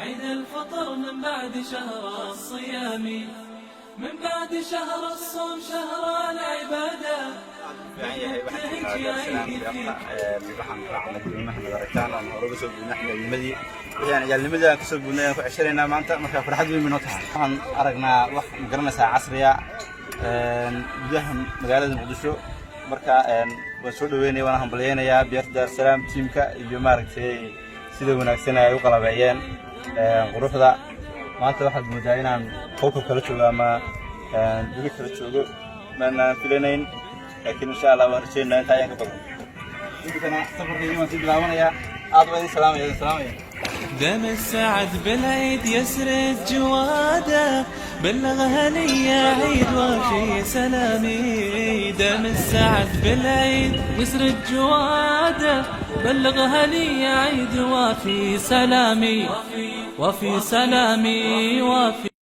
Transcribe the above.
عيد الفطر من بعد شهر الصيام، من بعد شهر الصوم شهر العبادة. ciyaalnimadii aan kasoo gudnay aan ku ceshanayna maanta marka farxad weyn inoo tahay. Waxaan aragnaa wax garanaysaa casriya gudaha magaalada Muqdisho marka waan soo dhaweynay waan hambalyeynaya Beerta Dar Salaam teamka iyo maaragtay sida wanaagsan ay u qalabeeyeen quruxda. maanta waxaad moodaa inaan qowka kala joogo ama dili kala joogo maana filanayn laakiin insha Allah waan rajaynaynaa inta ayaan ka badan. Inta safarkayga waan sii bilaabanaya. aad baan idin salaamaya. دم السعد بالعيد يسرد جواده، بلغها لي عيد وفي سلامي. دم السعد بالعيد يسرد جواده، بلغها لي عيد وفي سلامي. وفي سلامي وفي